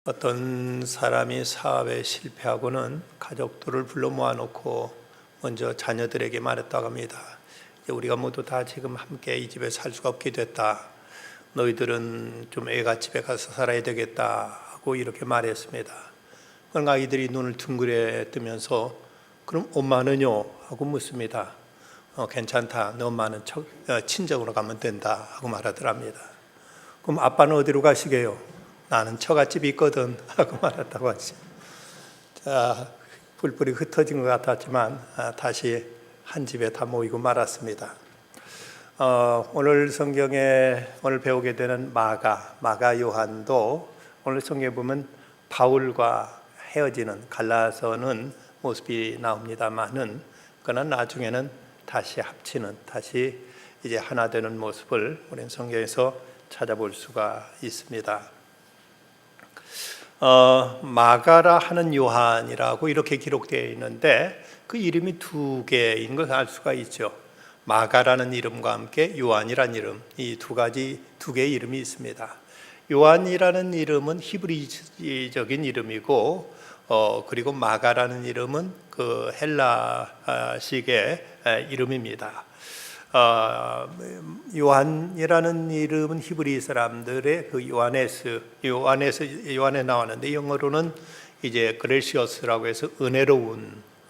어떤 사람이 사업에 실패하고는 가족들을 불러 모아놓고 먼저 자녀들에게 말했다고 합니다. 우리가 모두 다 지금 함께 이 집에 살 수가 없게 됐다. 너희들은 좀 애가 집에 가서 살아야 되겠다 하고 이렇게 말했습니다. 그러니까 아이들이 눈을 둥그레 뜨면서 그럼 엄마는요? 하고 묻습니다. 괜찮다. 너 엄마는 친정으로 가면 된다 하고 말하더랍니다. 그럼 아빠는 어디로 가시게요? 나는 처갓집이 있거든 하고 말했다고 하지. 자, 뿔뿔이 흩어진 것 같았지만 다시 한 집에 다 모이고 말았습니다. 오늘 성경에 오늘 배우게 되는 마가 요한도 오늘 성경에 보면 바울과 헤어지는 갈라서는 모습이 나옵니다만은 그러나 나중에는 다시 합치는 다시 이제 하나 되는 모습을 우리는 성경에서 찾아볼 수가 있습니다. 마가라 하는 요한이라고 이렇게 기록되어 있는데 그 이름이 두 개인 것을 알 수가 있죠. 마가라는 이름과 함께 요한이라는 이름, 이 두 개의 이름이 있습니다. 요한이라는 이름은 히브리적인 이름이고 그리고 마가라는 이름은 그 헬라식의 이름입니다. 요한이라는 이름은 히브리 사람들의 그 요한에 나왔는데 영어로는 이제 그레시어스라고 해서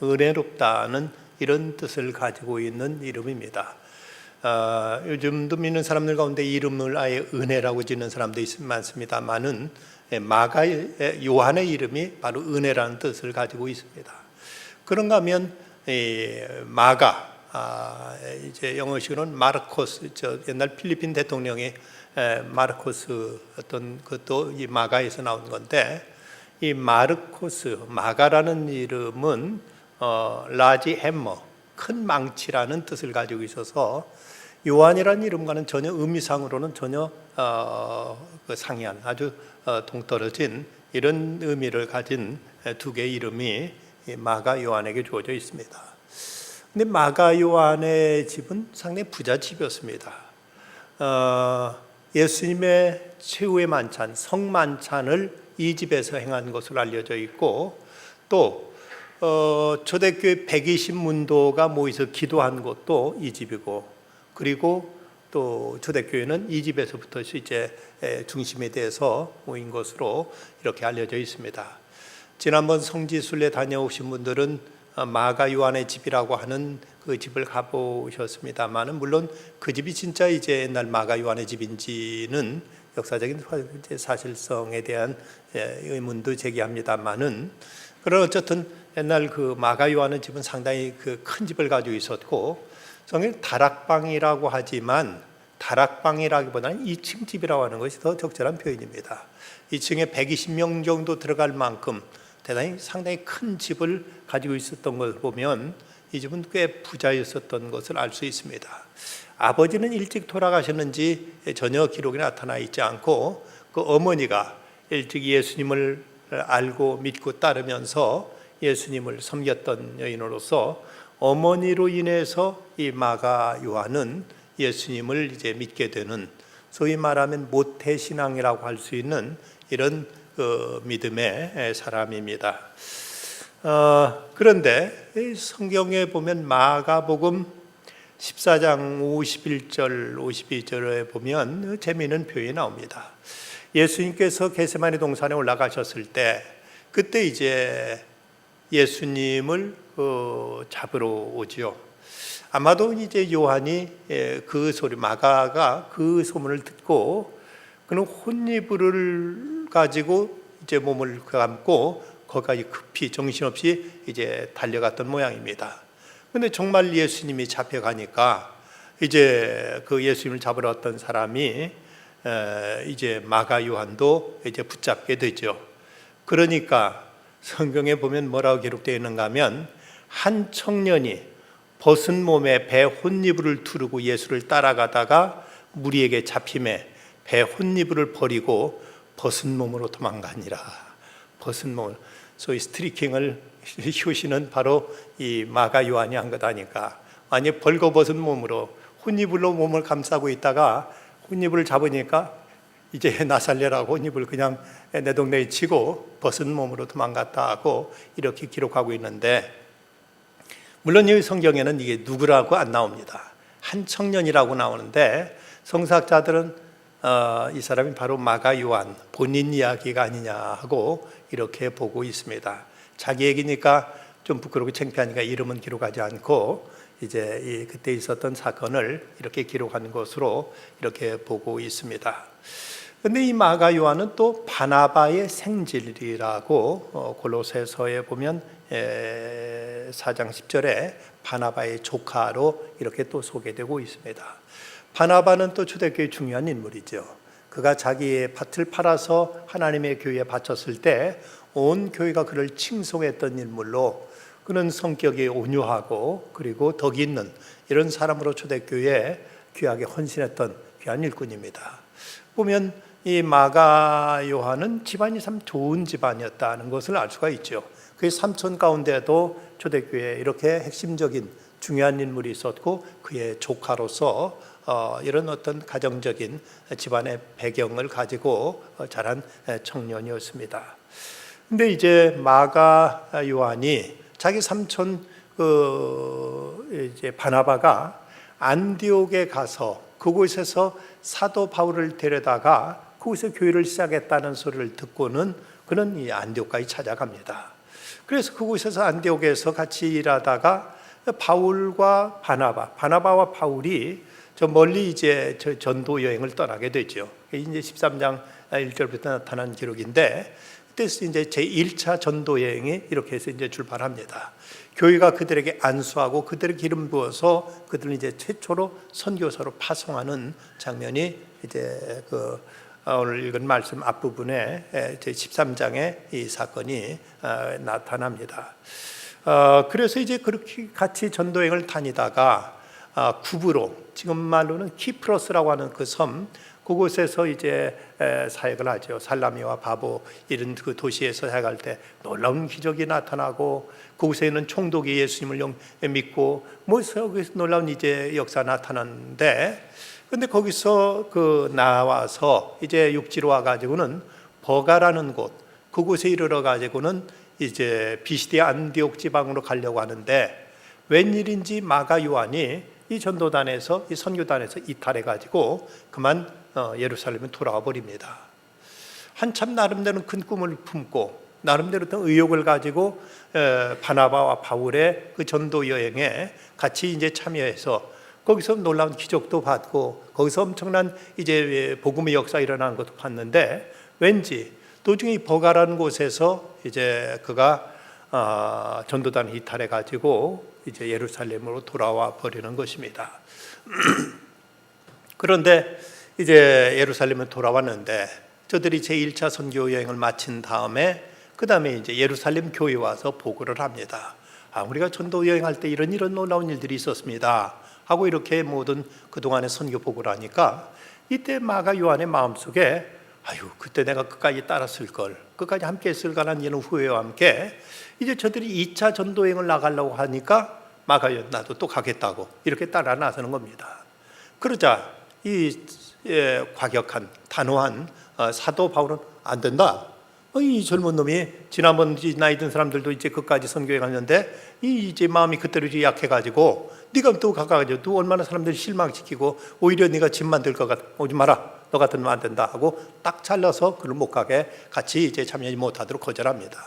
은혜롭다는 이런 뜻을 가지고 있는 이름입니다. 요즘도 믿는 사람들 가운데 이름을 아예 은혜라고 짓는 사람도 많습니다만은 요한의 이름이 바로 은혜라는 뜻을 가지고 있습니다. 그런가 하면 마가 이제 영어식으로는 마르코스, 옛날 필리핀 대통령이 마르코스 어떤 것도 이 마가에서 나온 건데 이 마가라는 이름은 라지 해머, 큰 망치라는 뜻을 가지고 있어서 요한이라는 이름과는 전혀 의미상으로는 전혀 상이한 아주 동떨어진 이런 의미를 가진 두 개의 이름이 마가 요한에게 주어져 있습니다. 근데 마가 요한의 집은 상당히 부잣집이었습니다. 예수님의 최후의 만찬, 성만찬을 이 집에서 행한 것으로 알려져 있고 또 초대교회 120문도가 모여서 기도한 곳도 이 집이고 그리고 또 초대교회는 이 집에서부터 이제 중심에 대해서 모인 것으로 이렇게 알려져 있습니다. 지난번 성지순례 다녀오신 분들은 마가 요한의 집이라고 하는 그 집을 가보셨습니다만은 물론 그 집이 진짜 이제 옛날 마가 요한의 집인지는 역사적인 사실성에 대한 의문도 제기합니다만은 그런 어쨌든 옛날 그 마가 요한의 집은 상당히 그 큰 집을 가지고 있었고 성경 다락방이라고 하지만 다락방이라기보다는 2층 집이라고 하는 것이 더 적절한 표현입니다. 2층에 120명 정도 들어갈 만큼 상당히 큰 집을 가지고 있었던 것을 보면 이 집은 꽤 부자였었던 것을 알 수 있습니다. 아버지는 일찍 돌아가셨는지 전혀 기록이 나타나 있지 않고 그 어머니가 일찍 예수님을 알고 믿고 따르면서 예수님을 섬겼던 여인으로서 어머니로 인해서 이 마가 요한은 예수님을 이제 믿게 되는 소위 말하면 모태신앙이라고 할 수 있는 이런 믿음의 사람입니다. 그런데 성경에 보면 마가복음 14장 51절 52절에 보면 재미있는 표현이 나옵니다. 예수님께서 겟세마네 동산에 올라가셨을 때 그때 이제 예수님을 잡으러 오지요. 아마도 이제 요한이 마가가 그 소문을 듣고 그는 혼이불을 가지고 이제 몸을 감고 거기까지 급히 정신없이 이제 달려갔던 모양입니다. 그런데 정말 예수님이 잡혀가니까 이제 그 예수님을 잡으러 왔던 사람이 이제 마가 요한도 이제 붙잡게 되죠. 그러니까 성경에 보면 뭐라고 기록되어 있는가 하면 한 청년이 벗은 몸에 배 혼이불을 두르고 예수를 따라가다가 무리에게 잡힘에 배 혼이불을 버리고 벗은 몸으로 도망가니라. 벗은 몸, 소위 스트리킹을 효시는 바로 이 마가 요한이 한 거다니까. 아니 벌거벗은 몸으로 혼이불로 몸을 감싸고 있다가 혼이불을 잡으니까 이제 나살려라고 입을 그냥 내 동네에 치고 벗은 몸으로 도망갔다 하고 이렇게 기록하고 있는데, 물론 이 성경에는 이게 누구라고 안 나옵니다. 한 청년이라고 나오는데 성사학자들은 이 사람이 바로 마가 요한 본인 이야기가 아니냐 하고 이렇게 보고 있습니다. 자기 얘기니까 좀 부끄럽고 창피하니까 이름은 기록하지 않고 이제 그때 있었던 사건을 이렇게 기록한 것으로 이렇게 보고 있습니다. 그런데 이 마가 요한은 또 바나바의 생질이라고 골로새서에 보면 4장 10절에 바나바의 조카로 이렇게 또 소개되고 있습니다. 바나바는 또 초대교회의 중요한 인물이죠. 그가 자기의 밭을 팔아서 하나님의 교회에 바쳤을 때 온 교회가 그를 칭송했던 인물로, 그는 성격이 온유하고 그리고 덕이 있는 이런 사람으로 초대교회에 귀하게 헌신했던 귀한 일꾼입니다. 보면 이 마가 요한은 집안이 참 좋은 집안이었다는 것을 알 수가 있죠. 그의 삼촌 가운데도 초대교회에 이렇게 핵심적인 중요한 인물이 있었고 그의 조카로서 이런 어떤 가정적인 집안의 배경을 가지고 자란 청년이었습니다. 근데 이제 마가 요한이 자기 삼촌 이제 바나바가 안디옥에 가서 그곳에서 사도 바울을 데려다가 그곳에 교회를 시작했다는 소리를 듣고는 그는 이 안디옥까지 찾아갑니다. 그래서 그곳에서 안디옥에서 같이 일하다가 바울과 바나바와 바울이 저 멀리 이제 저 전도 여행을 떠나게 되죠. 이제 13장 1절부터 나타난 기록인데, 그때서 이제 제1차 전도 여행이 이렇게 해서 이제 출발합니다. 교회가 그들에게 안수하고 그들의 기름 부어서 그들을 이제 최초로 선교사로 파송하는 장면이 이제 오늘 읽은 말씀 앞부분에 제 13장에 이 사건이 나타납니다. 그래서 이제 그렇게 같이 전도여행을 다니다가 구브로, 지금 말로는 키프로스라고 하는 그 섬, 그곳에서 이제 사역을 하죠. 살라미와 바보 이런 그 도시에서 사역할 때 놀라운 기적이 나타나고, 그곳에 있는 총독이 예수님을 믿고 거기서 놀라운 이제 역사 나타났는데, 근데 거기서 나와서 이제 육지로 와가지고는 버가라는 곳, 그곳에 이르러 가지고는 이제 비시디아 안디옥 지방으로 가려고 하는데, 웬일인지 마가 요한이 이 전도단에서, 이 선교단에서 이탈해 가지고 그만 예루살렘에 돌아와 버립니다. 한참 나름대로 큰 꿈을 품고 나름대로 어떤 의욕을 가지고 바나바와 바울의 그 전도 여행에 같이 이제 참여해서 거기서 놀라운 기적도 받고 거기서 엄청난 이제 복음의 역사 일어나는 것도 봤는데, 왠지 도중에 버가라는 곳에서 이제 그가 전도단 이탈해 가지고 이제 예루살렘으로 돌아와 버리는 것입니다. 그런데 이제 예루살렘에 돌아왔는데 저들이 제1차 선교 여행을 마친 다음에 그 다음에 이제 예루살렘 교회에 와서 보고를 합니다. 우리가 전도 여행할 때 이런 놀라운 일들이 있었습니다 하고 이렇게 모든 그동안의 선교 보고를 하니까, 이때 마가 요한의 마음속에 그때 내가 끝까지 따랐을 걸, 끝까지 함께 했을 거라는 이런 후회와 함께 이제 저들이 2차 전도여행을 나가려고 하니까 마가 요한 나도 또 가겠다고 이렇게 따라 나서는 겁니다. 그러자 이 과격한 단호한 사도 바울은 안 된다. 이 젊은 놈이 지난번 나이 든 사람들도 이제 그까지 선교해 갔는데 이제 마음이 그때로 약해가지고 네가 또 가가지고 또 얼마나 사람들 실망시키고 오히려 네가 집 만들 것 같아. 오지 마라. 너 같은 놈 안 된다 하고 딱 잘라서 그를 못 가게 같이 이제 참여하지 못하도록 거절합니다.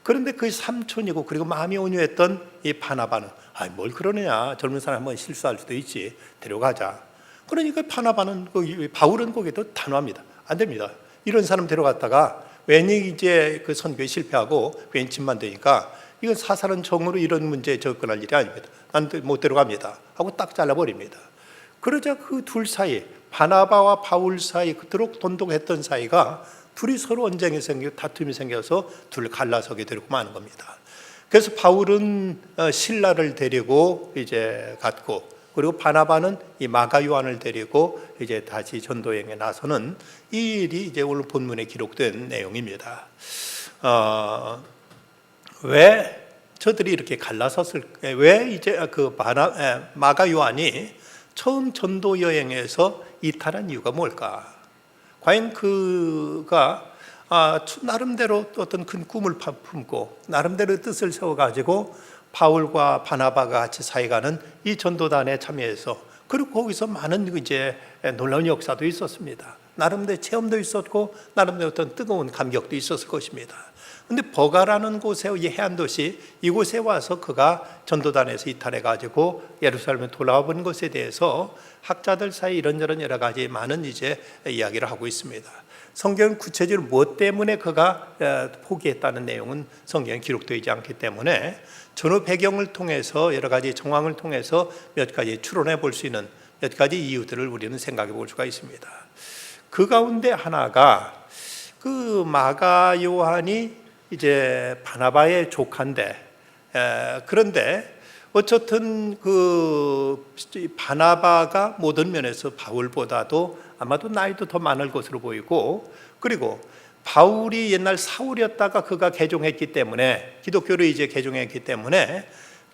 그런데 그 삼촌이고 그리고 마음이 온유했던 이 바나바는 뭘 그러느냐, 젊은 사람 한번 실수할 수도 있지, 데려가자. 그러니까 바나바는 바울은 거기도 단호합니다. 안 됩니다. 이런 사람 데려갔다가 괜히 이제 그 선교에 실패하고 괜히 집만 되니까 이건 사사는 정으로 이런 문제에 접근할 일이 아닙니다. 난 못 데려갑니다 하고 딱 잘라버립니다. 그러자 그 둘 사이, 바나바와 바울 사이, 그토록 돈독했던 사이가 둘이 서로 언쟁이 생기고 다툼이 생겨서 둘 갈라서게 되고 마는 겁니다. 그래서 바울은 실라를 데리고 이제 갔고, 그리고 바나바는 이 마가 요한을 데리고 이제 다시 전도여행에 나서는 이 일이 이제 오늘 본문에 기록된 내용입니다. 왜 저들이 이렇게 갈라섰을까? 왜 이제 마가 요한이 처음 전도여행에서 이탈한 이유가 뭘까? 과연 그가 나름대로 어떤 큰 꿈을 품고 나름대로 뜻을 세워가지고 바울과 바나바가 같이 사역하는 이 전도단에 참여해서, 그리고 거기서 많은 이제 놀라운 역사도 있었습니다. 나름대로 체험도 있었고 나름대로 어떤 뜨거운 감격도 있었을 것입니다. 근데 버가라는 곳에, 이 해안 도시 이곳에 와서 그가 전도단에서 이탈해 가지고 예루살렘에 돌아와 본 것에 대해서 학자들 사이 이런저런 여러 가지 많은 이제 이야기를 하고 있습니다. 성경은 구체적으로 무엇 때문에 그가 포기했다는 내용은 성경에 기록되지 않기 때문에 전후 배경을 통해서 여러 가지 정황을 통해서 몇 가지 추론해 볼 수 있는 몇 가지 이유들을 우리는 생각해 볼 수가 있습니다. 그 가운데 하나가 그 마가 요한이 이제 바나바의 조카인데, 그런데 어쨌든 그 바나바가 모든 면에서 바울보다도 아마도 나이도 더 많을 것으로 보이고, 그리고 바울이 옛날 사울이었다가 그가 개종했기 때문에, 기독교를 이제 개종했기 때문에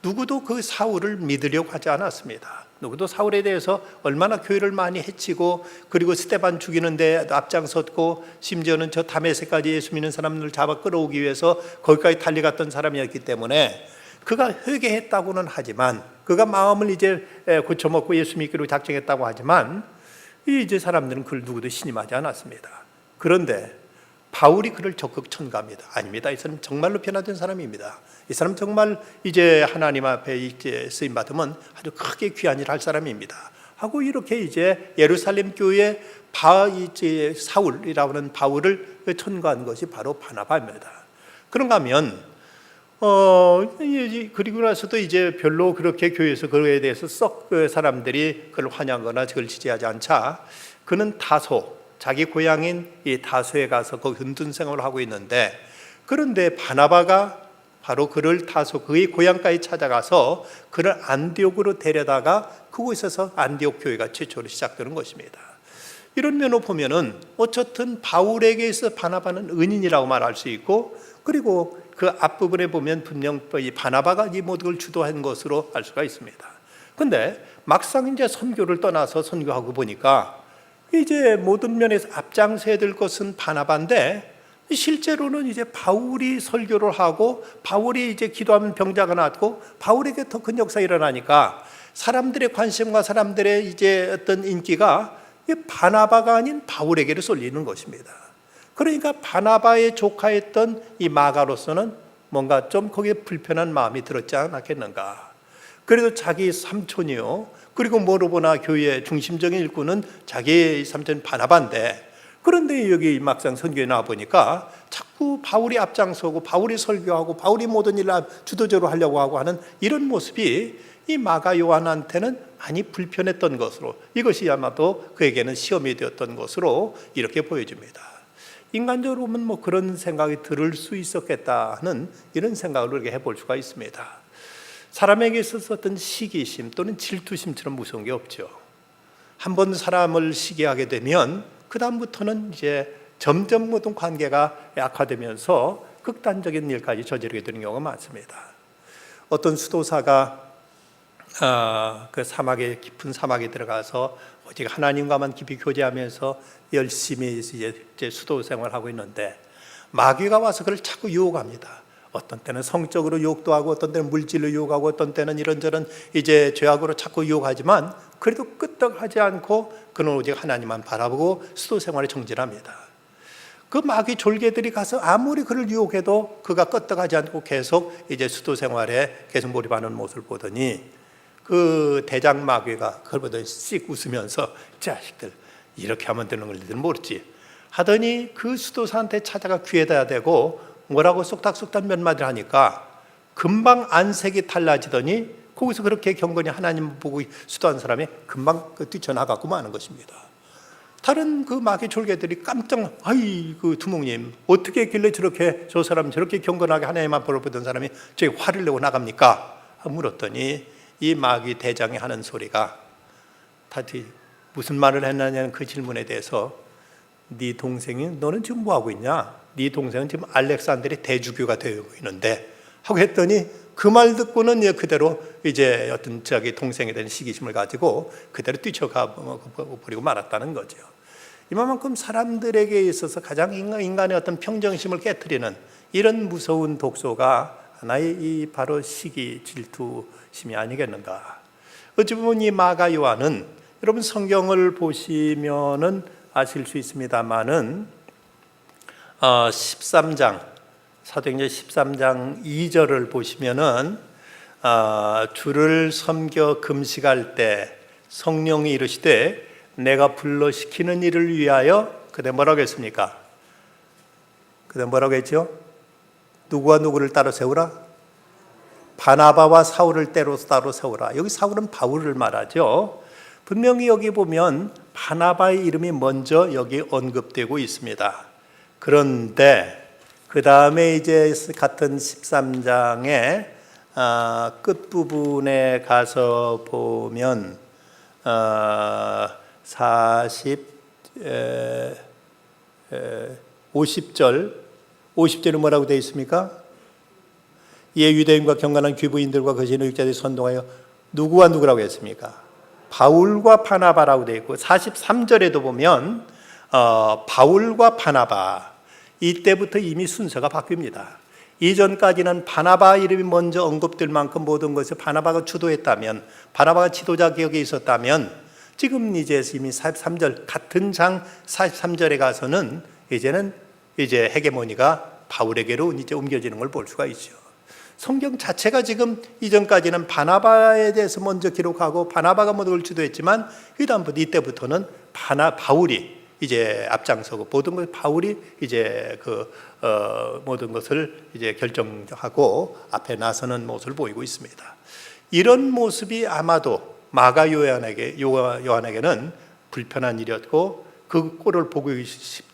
누구도 그 사울을 믿으려고 하지 않았습니다. 누구도 사울에 대해서 얼마나 교회를 많이 해치고, 그리고 스데반 죽이는데 앞장섰고, 심지어는 저 다메섹까지 예수 믿는 사람들을 잡아 끌어오기 위해서 거기까지 달려갔던 사람이었기 때문에 그가 회개했다고는 하지만, 그가 마음을 이제 고쳐먹고 예수 믿기로 작정했다고 하지만, 이제 사람들은 그를 누구도 신임하지 않았습니다. 그런데 바울이 그를 적극 첨가합니다. 아닙니다. 이 사람 정말로 변화된 사람입니다. 이 사람 정말 이제 하나님 앞에 이제 쓰임 받으면 아주 크게 귀한 일을 할 사람입니다. 하고 이렇게 이제 예루살렘 교회 이제 사울이라고 하는 바울을 첨가한 것이 바로 바나바입니다. 그런가 하면 그리고 나서도 이제 별로 그렇게 교회에서 그에 대해서 썩 사람들이 그걸 환영하거나 그걸 지지하지 않자, 그는 다소, 자기 고향인 이 다소에 가서 거기 은둔 생활을 하고 있는데, 그런데 바나바가 바로 그를 다소 그의 고향까지 찾아가서 그를 안디옥으로 데려다가 그곳에서 안디옥 교회가 최초로 시작되는 것입니다. 이런 면으로 보면은 어쨌든 바울에게 있어 바나바는 은인이라고 말할 수 있고, 그리고 그 앞부분에 보면 분명 이 바나바가 이 모든 걸 주도한 것으로 알 수가 있습니다. 근데 막상 이제 선교를 떠나서 선교하고 보니까 이제 모든 면에서 앞장서야 될 것은 바나바인데, 실제로는 이제 바울이 설교를 하고 바울이 이제 기도하면 병자가 낫고 바울에게 더 큰 역사가 일어나니까 사람들의 관심과 사람들의 이제 어떤 인기가 바나바가 아닌 바울에게로 쏠리는 것입니다. 그러니까 바나바의 조카였던 이 마가로서는 뭔가 좀 거기에 불편한 마음이 들었지 않았겠는가. 그래도 자기 삼촌이요, 그리고 뭐로 보나 교회의 중심적인 일꾼은 자기의 삼촌 바나바인데, 그런데 여기 막상 선교에 나와 보니까 자꾸 바울이 앞장서고 바울이 설교하고 바울이 모든 일을 주도적으로 하려고 하고 하는 이런 모습이 이 마가 요한한테는 많이 불편했던 것으로, 이것이 아마도 그에게는 시험이 되었던 것으로 이렇게 보여집니다. 인간적으로 보면 뭐 그런 생각이 들을 수 있었겠다는 이런 생각을 이렇게 해볼 수가 있습니다. 사람에게 있어서 어떤 시기심 또는 질투심처럼 무서운 게 없죠. 한번 사람을 시기하게 되면 그 다음부터는 이제 점점 모든 관계가 약화되면서 극단적인 일까지 저지르게 되는 경우가 많습니다. 어떤 수도사가 그 사막에, 깊은 사막에 들어가서 오직 하나님과만 깊이 교제하면서 열심히 이제 수도 생활하고 있는데, 마귀가 와서 그를 자꾸 유혹합니다. 어떤 때는 성적으로 유혹도 하고, 어떤 때는 물질로 유혹하고, 어떤 때는 이런저런 이제 죄악으로 자꾸 유혹하지만 그래도 끄떡하지 않고 그는 오직 하나님만 바라보고 수도 생활에 정진합니다. 그 마귀 졸개들이 가서 아무리 그를 유혹해도 그가 끄떡하지 않고 계속 이제 수도 생활에 계속 몰입하는 모습을 보더니, 그 대장 마귀가 그걸 보더니 씩 웃으면서 자식들 이렇게 하면 되는 걸 너희들은 모르지 하더니 그 수도사한테 찾아가 귀에다 대고 뭐라고 쏙닥쏙닥 몇 마디를 하니까 금방 안색이 달라지더니 거기서 그렇게 경건히 하나님 보고 수도한 사람이 금방 뛰쳐나가고 마는 것입니다. 다른 그 마귀 졸개들이 깜짝, 아이 그 두목님 어떻게 했길래 저렇게 저 사람 저렇게 경건하게 하나님만 바라보던 사람이 저기 화를 내고 나갑니까? 물었더니 이 마귀 대장이 하는 소리가, 다시 무슨 말을 했느냐는 그 질문에 대해서, 네 동생이 너는 지금 뭐 하고 있냐? 네 동생은 지금 알렉산드리 대주교가 되고 있는데 하고 했더니, 그 말 듣고는 그대로 이제 어떤 자기 동생에 대한 시기심을 가지고 그대로 뛰쳐가 버리고 말았다는 거죠. 이만큼 사람들에게 있어서 가장 인간의 어떤 평정심을 깨트리는 이런 무서운 독소가 하나의 이 바로 시기, 질투심이 아니겠는가. 어찌 보면 이 마가 요한은 여러분 성경을 보시면은 아실 수 있습니다만은 13장 사도행전 13장 2절을 보시면은 주를 섬겨 금식할 때 성령이 이르시되 내가 불러 시키는 일을 위하여 그대 뭐라고 했습니까? 그대 뭐라고 했죠? 누구와 누구를 따로 세우라? 바나바와 사울을 따로 세우라. 여기 사울은 바울을 말하죠. 분명히 여기 보면 바나바의 이름이 먼저 여기 언급되고 있습니다. 그런데 그 다음에 이제 같은 13장의 끝부분에 가서 보면 50절은 뭐라고 되어 있습니까? 이에 유대인과 경건한 귀부인들과 거시는 육자들이 선동하여 누구와 누구라고 했습니까? 바울과 바나바라고 되어 있고 43절에도 보면 바울과 바나바, 이때부터 이미 순서가 바뀝니다. 이전까지는 바나바 이름이 먼저 언급될 만큼 모든 것을 바나바가 주도했다면, 바나바가 지도자 격에 있었다면, 지금 이제 이미 43절 같은 장 43절에 가서는 이제는 이제 헤게모니가 바울에게로 이제 옮겨지는 걸 볼 수가 있죠. 성경 자체가 지금 이전까지는 바나바에 대해서 먼저 기록하고 바나바가 모든 걸 주도했지만 그다음부터 이때부터는 바울이 이제 앞장서고 모든 것 바울이 이제 모든 것을 이제 결정하고 앞에 나서는 모습을 보이고 있습니다. 이런 모습이 아마도 마가 요한에게는 불편한 일이었고 그 꼴을 보고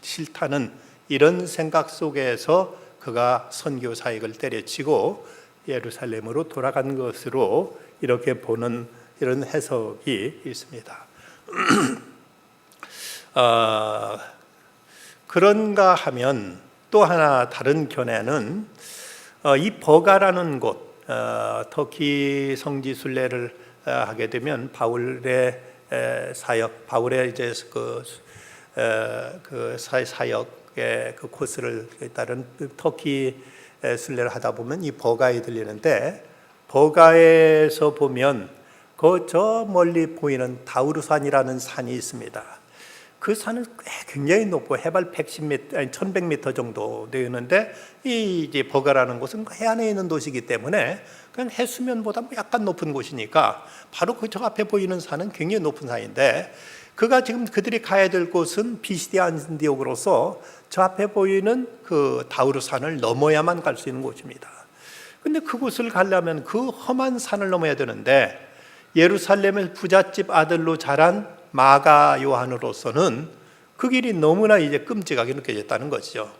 싫다는 이런 생각 속에서 그가 선교 사역을 때려치고 예루살렘으로 돌아간 것으로 이렇게 보는 이런 해석이 있습니다. 그런가 하면 또 하나 다른 견해는 이 버가라는 곳, 터키 성지 순례를 하게 되면 바울의 사역, 바울의 이제 그 사역의 그 코스를 따른 터키 순례를 하다 보면 이 버가에 들리는데, 버가에서 보면 그 저 멀리 보이는 다우르산이라는 산이 있습니다. 그 산은 굉장히 높고 해발 110m, 아니 1100m 정도 되는데 이 이제 버가라는 곳은 해안에 있는 도시이기 때문에 그냥 해수면보다 약간 높은 곳이니까 바로 그 저 앞에 보이는 산은 굉장히 높은 산인데, 그가 지금 그들이 가야 될 곳은 비시디 안디옥으로서 저 앞에 보이는 그 다우르산을 넘어야만 갈 수 있는 곳입니다. 근데 그곳을 가려면 그 험한 산을 넘어야 되는데 예루살렘의 부잣집 아들로 자란 마가 요한으로서는 그 길이 너무나 이제 끔찍하게 느껴졌다는 것이죠.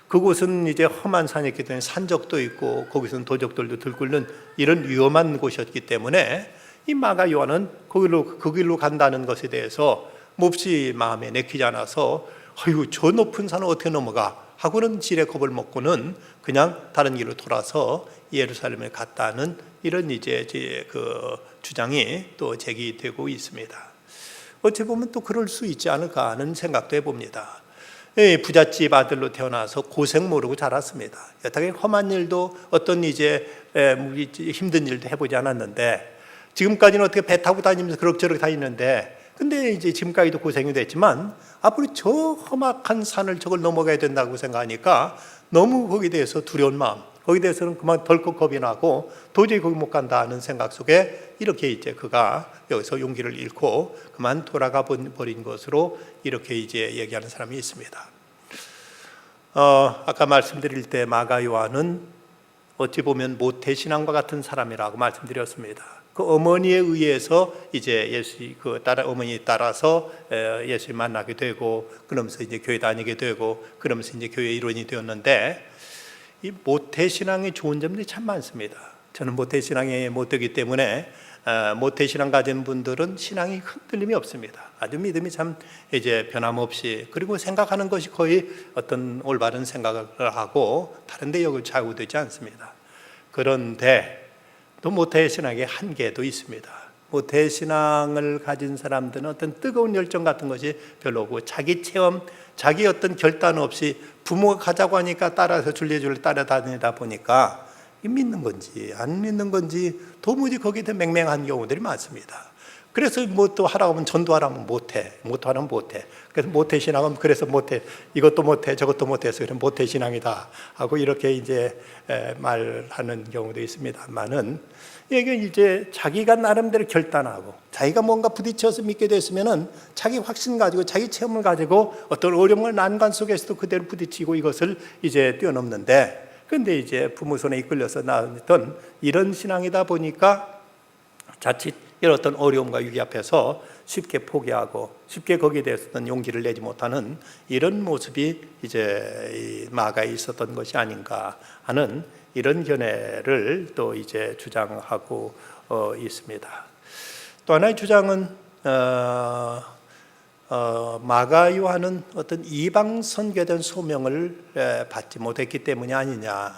그곳은 이제 험한 산이었기 때문에 산적도 있고 거기서는 도적들도 들끓는 이런 위험한 곳이었기 때문에 이 마가 요한은 그 길로 간다는 것에 대해서 몹시 마음에 내키지 않아서 아이고 저 높은 산을 어떻게 넘어가 하고는 지레 겁을 먹고는 그냥 다른 길로 돌아서 예루살렘에 갔다는 이런 이제 그 주장이 또 제기되고 있습니다. 어찌 보면 또 그럴 수 있지 않을까 하는 생각도 해봅니다. 부잣집 아들로 태어나서 고생 모르고 자랐습니다. 여태까지 험한 일도 어떤 이제 힘든 일도 해보지 않았는데, 지금까지는 어떻게 배 타고 다니면서 그럭저럭 다니는데, 근데 이제 지금까지도 고생이 됐지만 앞으로 저 험악한 산을 저걸 넘어가야 된다고 생각하니까 너무 거기에 대해서 두려운 마음, 거기에 대해서는 그만 덜컥 겁이 나고 도저히 거기 못 간다 하는 생각 속에 이렇게 이제 그가 여기서 용기를 잃고 그만 돌아가 버린 것으로 이렇게 이제 얘기하는 사람이 있습니다. 아까 말씀드릴 때 마가 요한은 어찌 보면 모태신앙과 같은 사람이라고 말씀드렸습니다. 그 어머니에 의해서 이제 어머니 따라서 예수를 만나게 되고, 그러면서 이제 교회 다니게 되고, 그러면서 이제 교회 일원이 되었는데, 이 모태신앙의 좋은 점들이 참 많습니다. 저는 모태신앙에 못 되기 때문에 모태신앙 가진 분들은 신앙이 흔들림이 없습니다. 아주 믿음이 참 이제 변함없이, 그리고 생각하는 것이 거의 어떤 올바른 생각을 하고 다른 데 여기 좌우되지 않습니다. 그런데 또 모태신앙의 한계도 있습니다. 모태 신앙을 가진 사람들은 어떤 뜨거운 열정 같은 것이 별로 없고 자기 체험, 자기 어떤 결단 없이 부모가 가자고 하니까 따라서 줄레줄레 따라다니다 보니까 믿는 건지 안 믿는 건지 도무지 거기에 대해 맹맹한 경우들이 많습니다. 그래서 뭐 또 하라고 하면 전도하라면 못하면 못해. 그래서 모태 신앙은 그래서 못해. 이것도 못해, 저것도 못해서 그럼 모태 신앙이다 하고 이렇게 이제 말하는 경우도 있습니다만은 이게 이제 자기가 나름대로 결단하고 자기가 뭔가 부딪혀서 믿게 됐으면은 자기 확신 가지고 자기 체험을 가지고 어떤 어려움을 난관 속에서도 그대로 부딪히고 이것을 이제 뛰어넘는데, 근데 이제 부모 손에 이끌려서 나왔던 이런 신앙이다 보니까 자칫 이런 어떤 어려움과 위기 앞에서 쉽게 포기하고 쉽게 거기에 대해서는 용기를 내지 못하는 이런 모습이 이제 마가에 있었던 것이 아닌가 하는 이런 견해를 또 이제 주장하고 있습니다. 또 하나의 주장은 마가 요한은 어떤 이방 선교된 소명을 받지 못했기 때문이 아니냐.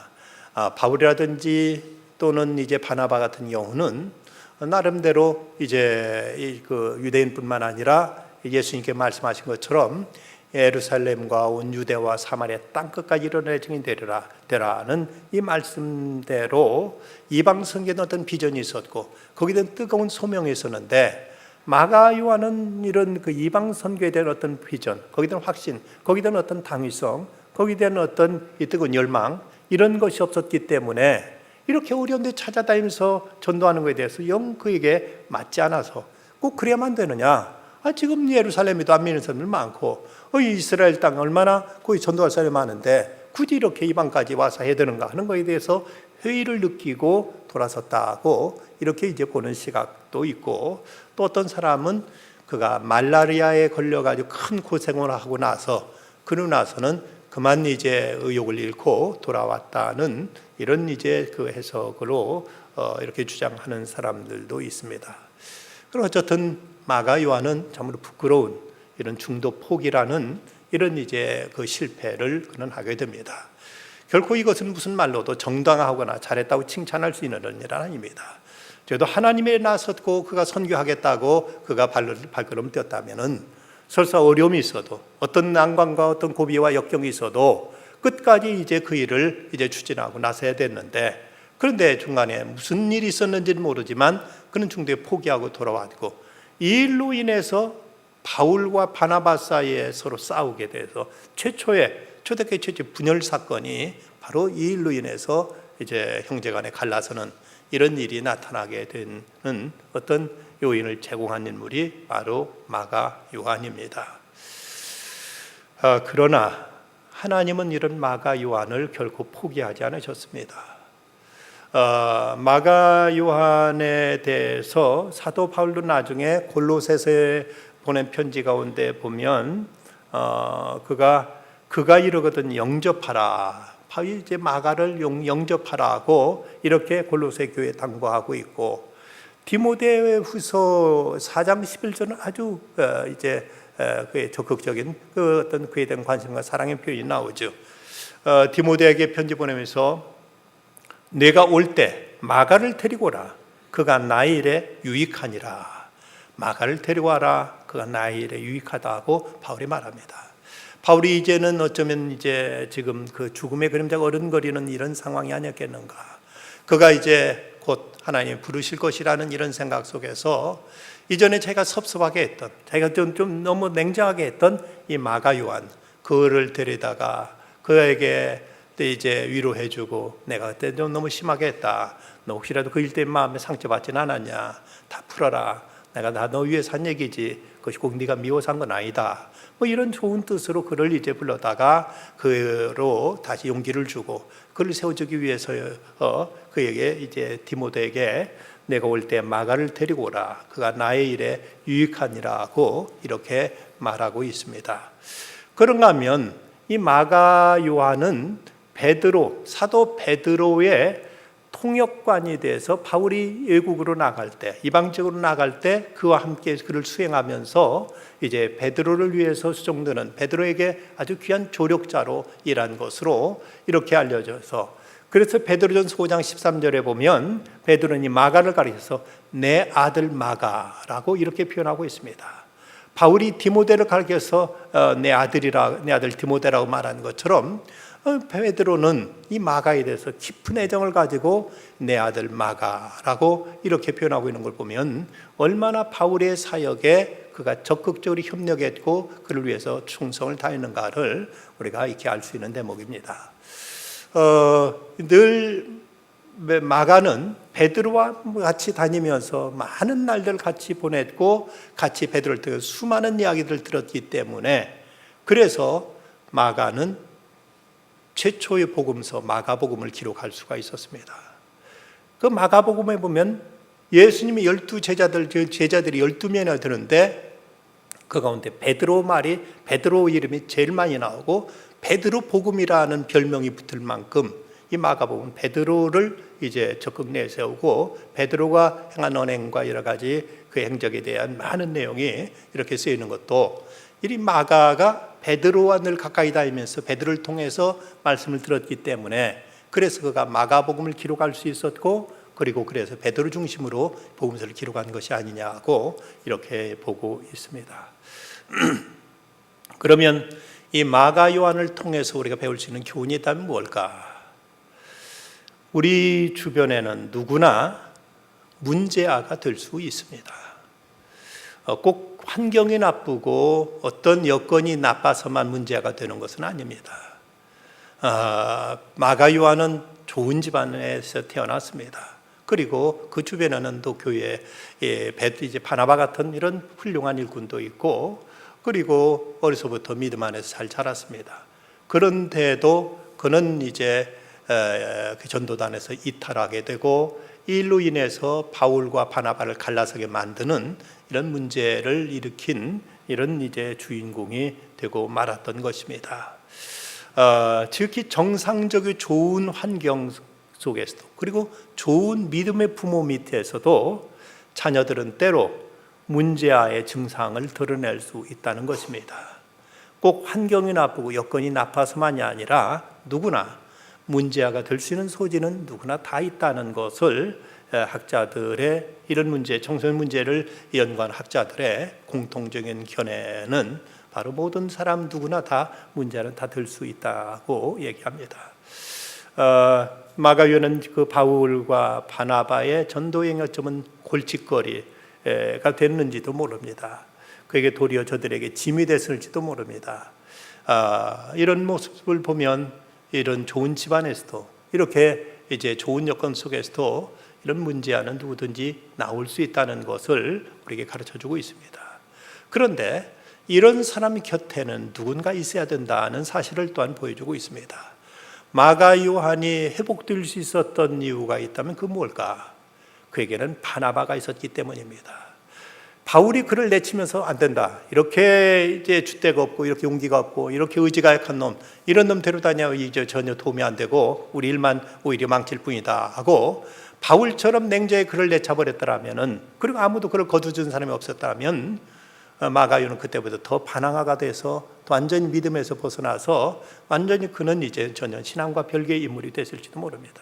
바울이라든지 또는 이제 바나바 같은 경우는 나름대로 이제 그 유대인뿐만 아니라 예수님께 말씀하신 것처럼 예루살렘과 온 유대와 사마리아 땅 끝까지 이르러 증인 되라는 이 말씀대로 이방 선교는 어떤 비전이 있었고 거기에 대한 뜨거운 소명이 있었는데, 마가 요한은 이런 그 이방 선교에 대한 어떤 비전, 거기에 대한 확신, 거기에 대한 어떤 당위성, 거기에 대한 어떤 이 뜨거운 열망, 이런 것이 없었기 때문에 이렇게 어려운 데 찾아다니면서 전도하는 것에 대해서 영 그에게 맞지 않아서 꼭 그래야만 되느냐. 지금 예루살렘에도 안 믿는 사람들 많고 이스라엘 땅 얼마나 거기 전도할 사람이 많은데 굳이 이렇게 이방까지 와서 해야 되는가 하는 것에 대해서 회의를 느끼고 돌아섰다고 이렇게 이제 보는 시각도 있고, 또 어떤 사람은 그가 말라리아에 걸려가지고 큰 고생을 하고 나서 그러고 나서는 그만 이제 의욕을 잃고 돌아왔다는 이런 이제 그 해석으로 이렇게 주장하는 사람들도 있습니다. 그럼 어쨌든 마가 요한은 참으로 부끄러운 이런 중도 포기라는 이런 이제 그 실패를 그는 하게 됩니다. 결코 이것은 무슨 말로도 정당하거나 잘했다고 칭찬할 수 있는 일은 아닙니다. 저도 하나님에 나섰고 그가 선교하겠다고 그가 발걸음 뛰었다면은 설사 어려움이 있어도 어떤 난관과 어떤 고비와 역경이 있어도 끝까지 이제 그 일을 이제 추진하고 나서야 됐는데, 그런데 중간에 무슨 일이 있었는지는 모르지만 그는 중도에 포기하고 돌아왔고, 이 일로 인해서 바울과 바나바 사이에 서로 싸우게 돼서 초대교회 최초의 분열 사건이 바로 이 일로 인해서 이제 형제간에 갈라서는 이런 일이 나타나게 되는 어떤 요인을 제공한 인물이 바로 마가 요한입니다. 그러나 하나님은 이런 마가 요한을 결코 포기하지 않으셨습니다. 마가 요한에 대해서 사도 바울도 나중에 골로새서에 보낸 편지 가운데 보면 그가 이러거든 영접하라. 바울이 이제 마가를 영접하라고 이렇게 골로새 교회에 당부하고 있고, 디모데후서 4장 11절은 아주 이제 그의 적극적인 그 어떤 그에 대한 관심과 사랑의 표현이 나오죠. 디모데에게 편지 보내면서 내가 올 때 마가를 데리고 오라. 그가 나의 일에 유익하니라. 마가를 데리고 와라. 그가 나의 일에 유익하다고 바울이 말합니다. 바울이 이제는 어쩌면 이제 지금 그 죽음의 그림자가 어른거리는 이런 상황이 아니었겠는가. 그가 이제 곧 하나님이 부르실 것이라는 이런 생각 속에서 이전에 자기가 섭섭하게 했던, 자기가 좀 너무 냉정하게 했던 이 마가 요한, 그를 데리다가 그에게 이제 위로해주고, 내가 그때 좀 너무 심하게 했다. 너 혹시라도 그 일 때문에 마음에 상처받진 않았냐? 다 풀어라. 내가 너 위해서 한 얘기지. 그것이 꼭 네가 미워서 한 건 아니다. 뭐 이런 좋은 뜻으로 그를 이제 불러다가 그로 다시 용기를 주고 그를 세워주기 위해서 그에게 이제 디모데에게 내가 올 때 마가를 데리고 오라. 그가 나의 일에 유익하니라고 이렇게 말하고 있습니다. 그런가 하면 이 마가 요한은 사도 베드로의 통역관이 돼서 바울이 외국으로 나갈 때, 이방적으로 나갈 때 그와 함께 그를 수행하면서 이제 베드로를 위해서 수종드는 베드로에게 아주 귀한 조력자로 일한 것으로 이렇게 알려져서, 그래서 베드로전서 5장 13절에 보면 베드로는 이 마가를 가리켜서 내 아들 마가라고 이렇게 표현하고 있습니다. 바울이 디모데를 가리켜서 내 아들 디모데라고 말한 것처럼 베드로는 이 마가에 대해서 깊은 애정을 가지고 내 아들 마가라고 이렇게 표현하고 있는 걸 보면 얼마나 바울의 사역에 그가 적극적으로 협력했고 그를 위해서 충성을 다했는가를 우리가 이렇게 알 수 있는 대목입니다. 늘 마가는 베드로와 같이 다니면서 많은 날들 같이 보냈고 같이 베드로를 통해 수많은 이야기들을 들었기 때문에 그래서 마가는 최초의 복음서 마가복음을 기록할 수가 있었습니다. 그 마가복음에 보면 예수님이 12제자들이 12명이나 되는데 그 가운데 베드로 이름이 제일 많이 나오고 베드로 복음이라는 별명이 붙을 만큼 이 마가복음은 베드로를 이제 적극 내세우고 베드로가 행한 언행과 여러 가지 그 행적에 대한 많은 내용이 이렇게 쓰이는 것도 이 마가가 베드로와 늘 가까이 다니면서 베드로를 통해서 말씀을 들었기 때문에 그래서 그가 마가복음을 기록할 수 있었고 그리고 그래서 베드로 중심으로 복음서를 기록한 것이 아니냐고 이렇게 보고 있습니다. 그러면 이 마가 요한을 통해서 우리가 배울 수 있는 교훈이 있다면 뭘까? 우리 주변에는 누구나 문제아가 될 수 있습니다. 꼭 환경이 나쁘고 어떤 여건이 나빠서만 문제아가 되는 것은 아닙니다. 마가 요한은 좋은 집안에서 태어났습니다. 그리고 그 주변에는 또 교회에 이제 바나바 같은 이런 훌륭한 일꾼도 있고 그리고 어려서부터 믿음 안에서 잘 자랐습니다. 그런데도 그는 이제 그 전도단에서 이탈하게 되고 이 일로 인해서 바울과 바나바를 갈라서게 만드는 이런 문제를 일으킨 이런 이제 주인공이 되고 말았던 것입니다. 지극히 정상적이고 좋은 환경 속에서도 그리고 좋은 믿음의 부모 밑에서도 자녀들은 때로 문제아의 증상을 드러낼 수 있다는 것입니다. 꼭 환경이 나쁘고 여건이 나빠서만이 아니라 누구나 문제아가 될 수 있는 소지는 누구나 다 있다는 것을 학자들의 이런 문제, 청소년 문제를 연구한 학자들의 공통적인 견해는 바로 모든 사람 누구나 다 문제는 다 될 수 있다고 얘기합니다. 마가요는 그 바울과 바나바의 전도행위 어쩌면 골칫거리가 됐는지도 모릅니다. 그에게 도리어 저들에게 짐이 됐을지도 모릅니다. 이런 모습을 보면 이런 좋은 집안에서도 이렇게 이제 좋은 여건 속에서도 이런 문제아는 누구든지 나올 수 있다는 것을 우리에게 가르쳐주고 있습니다. 그런데 이런 사람 곁에는 누군가 있어야 된다는 사실을 또한 보여주고 있습니다. 마가 요한이 회복될 수 있었던 이유가 있다면 그 뭘까? 그에게는 바나바가 있었기 때문입니다. 바울이 그를 내치면서 안 된다. 이렇게 이제 줏대가 없고 이렇게 용기가 없고 이렇게 의지가 약한 놈, 이런 놈 데려다녀 이제 전혀 도움이 안 되고 우리 일만 오히려 망칠 뿐이다 하고 바울처럼 냉정하게 그를 내쳐버렸더라면은 그리고 아무도 그를 거두준 사람이 없었다면 마가요는 그때부터 더 반항아가 돼서 또 완전히 믿음에서 벗어나서 완전히 그는 이제 전혀 신앙과 별개의 인물이 됐을지도 모릅니다.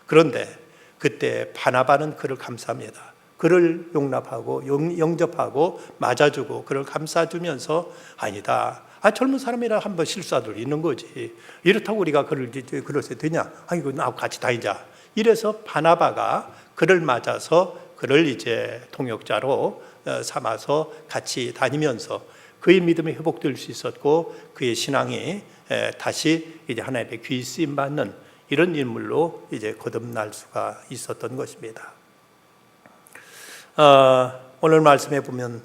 그런데 그때 바나바는 그를 감싸합니다. 그를 용납하고 영접하고 맞아주고 그를 감싸주면서 아니다. 젊은 사람이라 한번 실수할 있는 거지. 이렇다고 우리가 그를 그러셔야 되냐? 이거 나하고 같이 다니자. 이래서 바나바가 그를 맞아서 그를 이제 통역자로 삼아서 같이 다니면서 그의 믿음이 회복될 수 있었고 그의 신앙이 다시 이제 하나님의 귀 쓰임 받는 이런 인물로 이제 거듭날 수가 있었던 것입니다. 오늘 말씀해 보면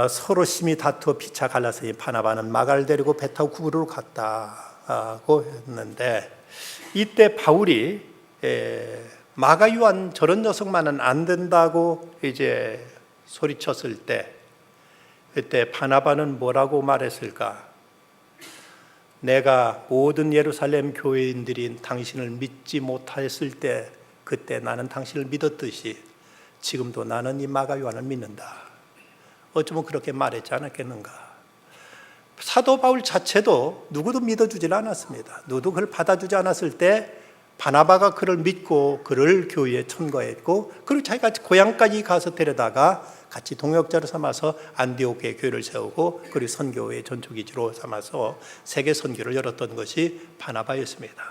서로 심히 다투어 피차 갈라서 바나바는 마가를 데리고 배 타고 구부로로 갔다고 했는데 이때 바울이 마가 요한 저런 녀석만은 안 된다고 이제 소리쳤을 때 그때 바나바는 뭐라고 말했을까? 내가 모든 예루살렘 교회인들이 당신을 믿지 못했을 때 그때 나는 당신을 믿었듯이 지금도 나는 이 마가 요한을 믿는다. 어쩌면 그렇게 말했지 않았겠는가? 사도 바울 자체도 누구도 믿어주질 않았습니다. 누구도 그를 받아주지 않았을 때 바나바가 그를 믿고 그를 교회에 첨가했고, 그리고 자기가 고향까지 가서 데려다가 같이 동역자로 삼아서 안디옥에 교회를 세우고, 그리고 선교의 전초기지로 삼아서 세계 선교를 열었던 것이 바나바였습니다.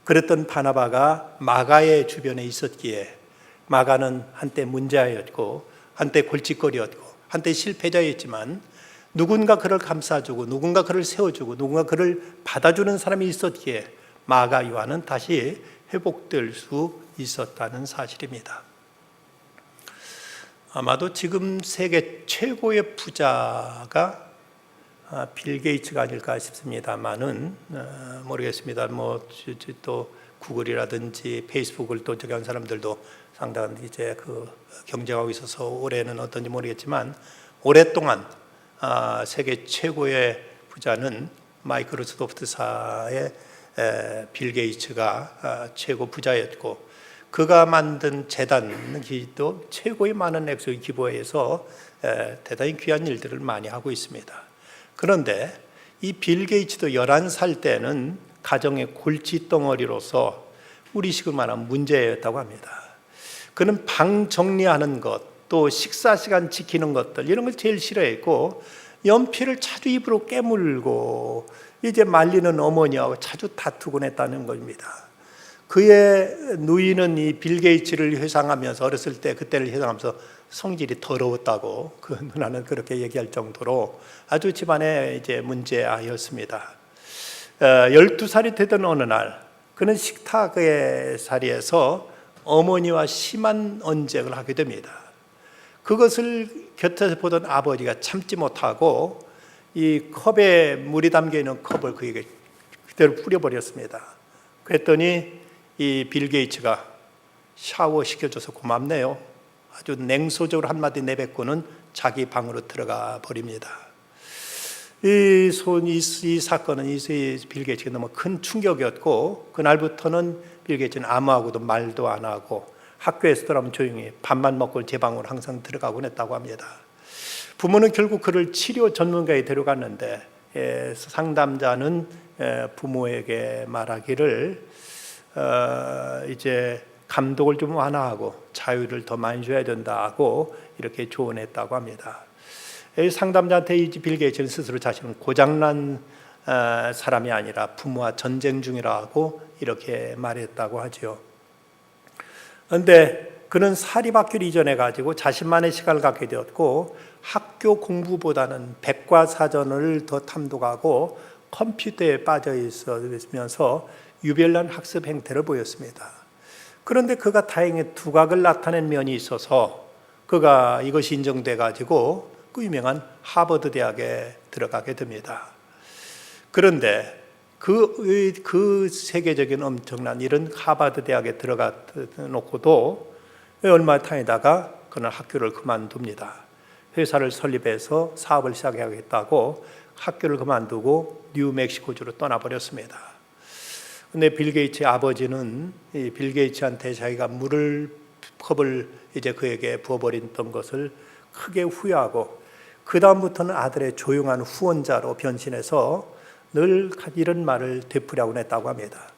그랬던 바나바가 마가의 주변에 있었기에, 마가는 한때 문제아였고 한때 골칫거리였고 한때 실패자였지만, 누군가 그를 감싸주고 누군가 그를 세워주고 누군가 그를 받아주는 사람이 있었기에 마가 요한은 다시 회복될 수 있었다는 사실입니다. 아마도 지금 세계 최고의 부자가 빌 게이츠가 아닐까 싶습니다만은, 모르겠습니다. 또 구글이라든지 페이스북을 또 저기 한 사람들도 상당한 이제 그 경쟁하고 있어서 올해는 어떤지 모르겠지만, 오랫동안 세계 최고의 부자는 마이크로소프트사의 빌 게이츠가 최고 부자였고, 그가 만든 재단이 또 최고의 많은 액수의 기부해서 대단히 귀한 일들을 많이 하고 있습니다. 그런데 이 빌 게이츠도 11살 때는 가정의 골칫덩어리로서 우리식으로 말하면 문제였다고 합니다. 그는 방 정리하는 것, 또 식사 시간 지키는 것들, 이런 걸 제일 싫어했고, 연필을 자주 입으로 깨물고 이제 말리는 어머니하고 자주 다투곤 했다는 겁니다. 그의 누이는 이 빌 게이츠를 회상하면서, 어렸을 때 그때를 회상하면서 성질이 더러웠다고 그 누나는 그렇게 얘기할 정도로 아주 집안의 이제 문제아였습니다. 12살이 되던 어느 날, 그는 식탁의 자리에서 어머니와 심한 언쟁을 하게 됩니다. 그것을 곁에서 보던 아버지가 참지 못하고 이 컵에 물이 담겨 있는 컵을 그에게 그대로 뿌려버렸습니다. 그랬더니 이 빌 게이츠가 샤워 시켜줘서 고맙네요, 아주 냉소적으로 한마디 내뱉고는 자기 방으로 들어가 버립니다. 이 사건은 빌 게이츠에게 너무 큰 충격이었고, 그날부터는 빌 게이츠는 아무하고도 말도 안 하고 학교에서 들어가면 조용히 밥만 먹고 제 방으로 항상 들어가곤 했다고 합니다. 부모는 결국 그를 치료 전문가에 데려갔는데, 상담자는 부모에게 말하기를 이제 감독을 좀 완화하고 자유를 더 많이 줘야 된다고 이렇게 조언했다고 합니다. 상담자한테 이 빌 게이츠는 스스로 자신은 고장난 사람이 아니라 부모와 전쟁 중이라고 이렇게 말했다고 하죠. 그런데 그는 사립학교를 이전해 가지고 자신만의 시간을 갖게 되었고, 학교 공부보다는 백과사전을 더 탐독하고 컴퓨터에 빠져 있으면서 유별난 학습 행태를 보였습니다. 그런데 그가 다행히 두각을 나타낸 면이 있어서 그가 이것이 인정돼 가지고 그 유명한 하버드 대학에 들어가게 됩니다. 그런데 그 세계적인 엄청난 일은 하버드 대학에 들어가 놓고도 얼마 다니다가 그는 학교를 그만둡니다. 회사를 설립해서 사업을 시작하겠다고 학교를 그만두고 뉴멕시코주로 떠나버렸습니다. 근데 빌 게이츠의 아버지는 이 빌 게이츠한테 자기가 컵을 이제 그에게 부어버렸던 것을 크게 후회하고, 그 다음부터는 아들의 조용한 후원자로 변신해서 늘 이런 말을 되풀이하곤 했다고 합니다.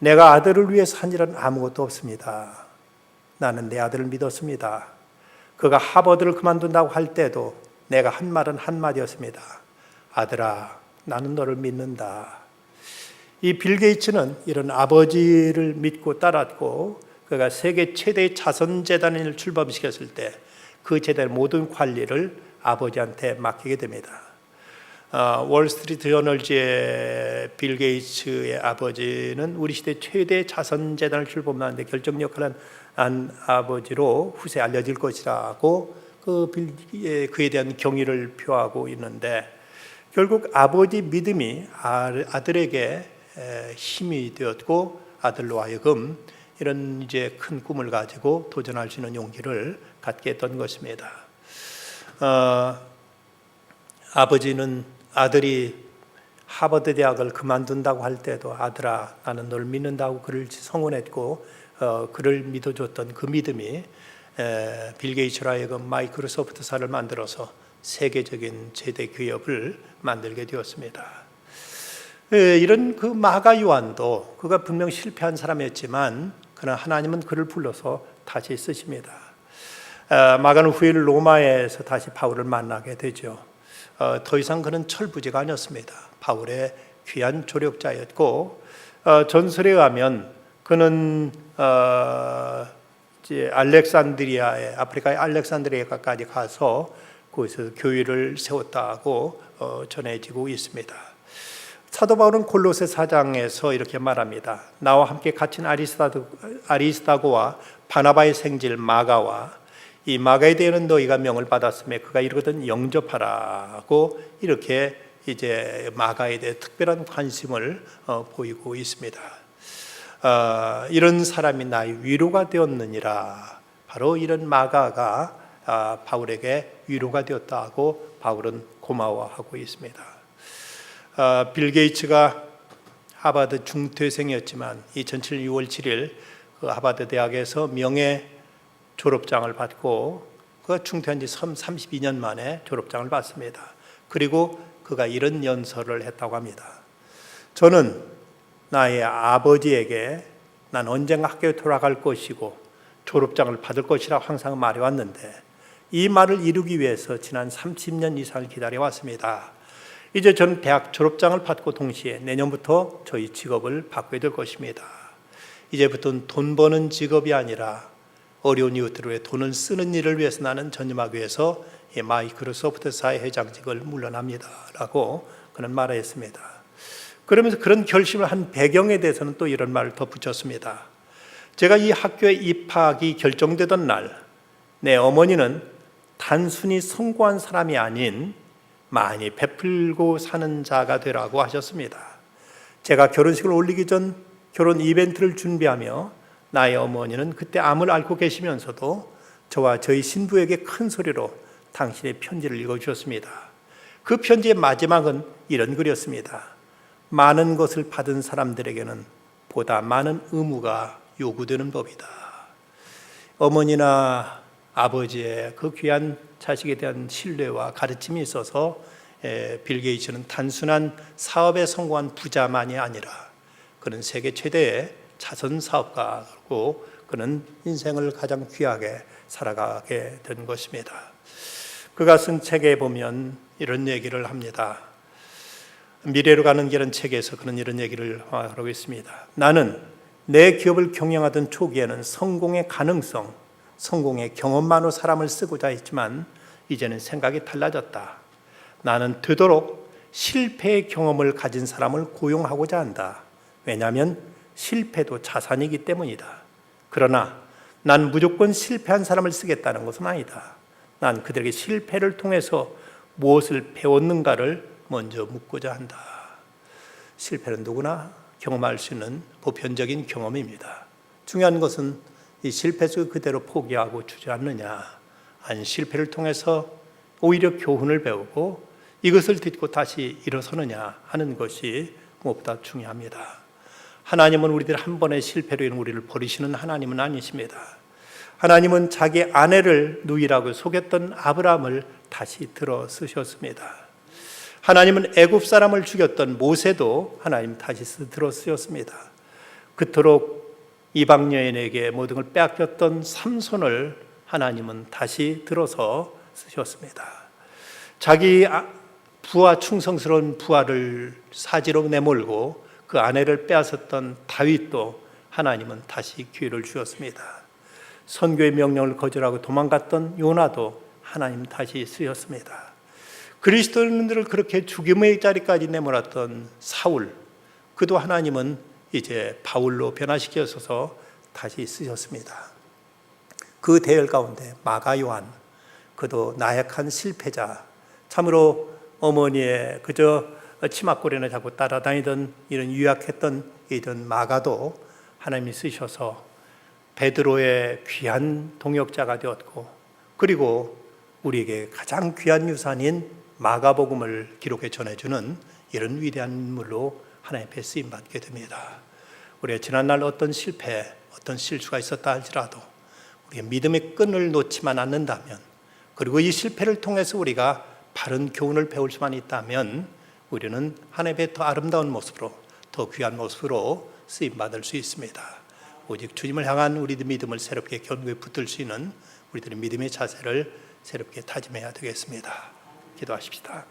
내가 아들을 위해서 한 일은 아무것도 없습니다. 나는 내 아들을 믿었습니다. 그가 하버드를 그만둔다고 할 때도 내가 한 말은 한마디였습니다. 아들아, 나는 너를 믿는다. 이 빌 게이츠는 이런 아버지를 믿고 따랐고, 그가 세계 최대의 자선재단을 출범시켰을 때 그 재단의 모든 관리를 아버지한테 맡기게 됩니다. 월스트리트 저널지의 빌 게이츠의 아버지는 우리 시대 최대 자선재단을 출범하는데 결정 역할을 한 아버지로 후세에 알려질 것이라고 그에 대한 경의를 표하고 있는데, 결국 아버지 믿음이 아들에게 힘이 되었고, 아들로 하여금 이런 이제 큰 꿈을 가지고 도전할 수 있는 용기를 갖게 했던 것입니다. 아버지는 아들이 하버드 대학을 그만둔다고 할 때도 아들아, 나는 널 믿는다고 그를 성원했고, 그를 믿어줬던 그 믿음이 빌 게이츠로 하여금 마이크로소프트사를 만들어서 세계적인 제대 교회를 만들게 되었습니다. 이런 그 마가 요한도 그가 분명 실패한 사람이었지만 그러나 하나님은 그를 불러서 다시 쓰십니다. 마가는 후에 로마에서 다시 바울을 만나게 되죠. 더 이상 그는 철부지가 아니었습니다. 바울의 귀한 조력자였고 전설에 의하면 그는 이제 알렉산드리아에 아프리카의 알렉산드리아까지 가서 거기서 교회를 세웠다고 전해지고 있습니다. 사도 바울은 골로새 4장에서 이렇게 말합니다. 나와 함께 갇힌 아리스다고와 바나바의 생질 마가와 이 마가에 대해서는 너희가 명을 받았음에 그가 이르거든 영접하라고 이렇게 이제 마가에 대해 특별한 관심을 보이고 있습니다. 이런 사람이 나의 위로가 되었느니라. 바로 이런 마가가 바울에게 위로가 되었다고 바울은 고마워하고 있습니다. 빌 게이츠가 하버드 중퇴생이었지만 2007년 6월 7일 그 하버드 대학에서 명예 졸업장을 받고 그가 중퇴한 지 32년 만에 졸업장을 받습니다. 그리고 그가 이런 연설을 했다고 합니다. 저는 나의 아버지에게 난 언젠가 학교에 돌아갈 것이고 졸업장을 받을 것이라고 항상 말해왔는데 이 말을 이루기 위해서 지난 30년 이상을 기다려왔습니다. 이제 저는 대학 졸업장을 받고 동시에 내년부터 저희 직업을 바꾸게 될 것입니다. 이제부터는 돈 버는 직업이 아니라 어려운 이웃들을 위해 돈을 쓰는 일을 위해서 나는 전념하기 위해서 마이크로소프트사의 회장직을 물러납니다 라고 그는 말했습니다. 그러면서 그런 결심을 한 배경에 대해서는 또 이런 말을 덧붙였습니다. 제가 이 학교에 입학이 결정되던 날 내 어머니는 단순히 성공한 사람이 아닌 많이 베풀고 사는 자가 되라고 하셨습니다. 제가 결혼식을 올리기 전 결혼 이벤트를 준비하며 나의 어머니는 그때 암을 앓고 계시면서도 저와 저희 신부에게 큰 소리로 당신의 편지를 읽어주셨습니다. 그 편지의 마지막은 이런 글이었습니다. 많은 것을 받은 사람들에게는 보다 많은 의무가 요구되는 법이다. 어머니나 아버지의 그 귀한 자식에 대한 신뢰와 가르침이 있어서 빌 게이츠는 단순한 사업에 성공한 부자만이 아니라 그는 세계 최대의 자선 사업가고 그는 인생을 가장 귀하게 살아가게 된 것입니다. 그가 쓴 책에 보면 이런 얘기를 합니다. 미래로 가는 길은 책에서 그는 이런 얘기를 하고 있습니다. 나는 내 기업을 경영하던 초기에는 성공의 가능성, 성공의 경험만으로 사람을 쓰고자 했지만 이제는 생각이 달라졌다. 나는 되도록 실패의 경험을 가진 사람을 고용하고자 한다. 왜냐하면 실패도 자산이기 때문이다. 그러나 난 무조건 실패한 사람을 쓰겠다는 것은 아니다. 난 그들에게 실패를 통해서 무엇을 배웠는가를 먼저 묻고자 한다. 실패는 누구나 경험할 수 있는 보편적인 경험입니다. 중요한 것은 이 실패 속에 그대로 포기하고 주저앉느냐, 아니 실패를 통해서 오히려 교훈을 배우고 이것을 딛고 다시 일어서느냐 하는 것이 무엇보다 중요합니다. 하나님은 우리들 한 번의 실패로 인해 우리를 버리시는 하나님은 아니십니다. 하나님은 자기 아내를 누이라고 속였던 아브라함을 다시 들어 쓰셨습니다. 하나님은 애굽 사람을 죽였던 모세도 하나님 다시 들어 쓰셨습니다. 그토록 이방 여인에게 모든 걸 빼앗겼던 삼손을 하나님은 다시 들어서 쓰셨습니다. 자기 부하 충성스러운 부하를 사지로 내몰고 그 아내를 빼앗았던 다윗도 하나님은 다시 기회를 주셨습니다. 선교의 명령을 거절하고 도망갔던 요나도 하나님 다시 쓰셨습니다. 그리스도인들을 그렇게 죽임의 자리까지 내몰았던 사울, 그도 하나님은 이제 바울로 변화시켜서 다시 쓰셨습니다. 그 대열 가운데 마가 요한, 그도 나약한 실패자, 참으로 어머니의 그저 치맛고리나 자꾸 따라다니던 이런 유약했던 이런 마가도 하나님이 쓰셔서 베드로의 귀한 동역자가 되었고, 그리고 우리에게 가장 귀한 유산인 마가복음을 기록해 전해주는 이런 위대한 인물로 하나님께 쓰임받게 됩니다. 우리가 지난날 어떤 실패, 어떤 실수가 있었다 할지라도 우리가 믿음의 끈을 놓지만 않는다면, 그리고 이 실패를 통해서 우리가 바른 교훈을 배울 수만 있다면 우리는 하나님의 더 아름다운 모습으로, 더 귀한 모습으로 쓰임받을 수 있습니다. 오직 주님을 향한 우리의 믿음을 새롭게 견고히 붙들 수 있는 우리들의 믿음의 자세를 새롭게 다짐해야 되겠습니다. 기도하십시다.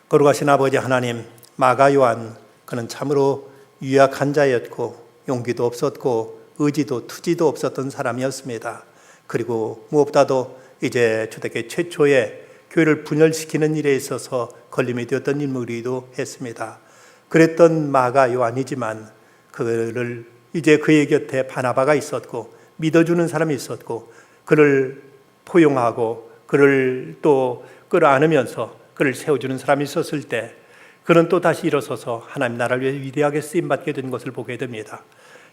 거룩하신 아버지 하나님, 마가 요한, 그는 참으로 유약한 자였고 용기도 없었고 의지도 투지도 없었던 사람이었습니다. 그리고 무엇보다도 이제 초대교회 최초의 교회를 분열시키는 일에 있어서 걸림이 되었던 인물이기도 했습니다. 그랬던 마가 요한이지만 그를 이제 그의 곁에 바나바가 있었고 믿어주는 사람이 있었고 그를 포용하고 그를 또 끌어안으면서 그를 세워주는 사람이 있었을 때 그는 또 다시 일어서서 하나님 나라를 위해 위대하게 쓰임받게 된 것을 보게 됩니다.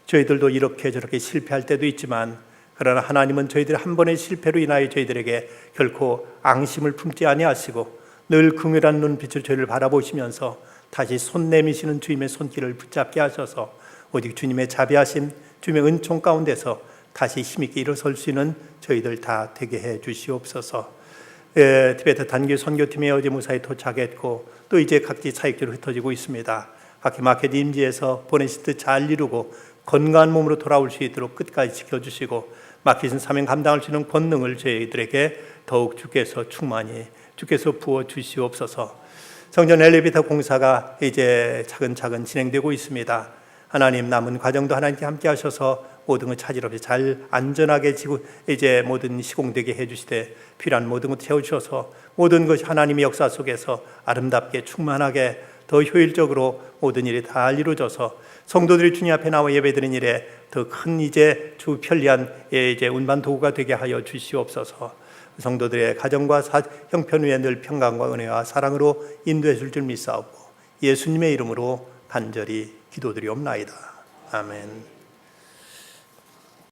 저희들도 이렇게 저렇게 실패할 때도 있지만 그러나 하나님은 저희들의 한 번의 실패로 인하여 저희들에게 결코 앙심을 품지 아니하시고 늘 긍휼한 눈빛으로 저희를 바라보시면서 다시 손 내미시는 주님의 손길을 붙잡게 하셔서 오직 주님의 자비하심, 주님의 은총 가운데서 다시 힘있게 일어설 수 있는 저희들 다 되게 해 주시옵소서. 티베트 단기 선교팀의 어제 무사히 도착했고 또 이제 각지 사역지로 흩어지고 있습니다. 각기 마켓 임지에서 보내실 듯 잘 이루고 건강한 몸으로 돌아올 수 있도록 끝까지 지켜주시고 맡기신 사명 감당할 수 있는 권능을 저희들에게 더욱 주께서 충만히 주께서 부어 주시옵소서. 성전 엘리베이터 공사가 이제 차근차근 진행되고 있습니다. 하나님 남은 과정도 하나님께 함께 하셔서 모든 것 차질 없이 잘 안전하게 이제 모든 시공되게 해주시되 필요한 모든 것 채워주셔서 모든 것이 하나님의 역사 속에서 아름답게 충만하게 더 효율적으로 모든 일이 다 이루어져서 성도들이 주님 앞에 나와 예배드리는 일에 더 큰 이제 주 편리한 이제 운반 도구가 되게 하여 주시옵소서. 성도들의 가정과 형편 위에 늘 평강과 은혜와 사랑으로 인도해 줄 줄 믿사오고 예수님의 이름으로 간절히 기도드리옵나이다. 아멘.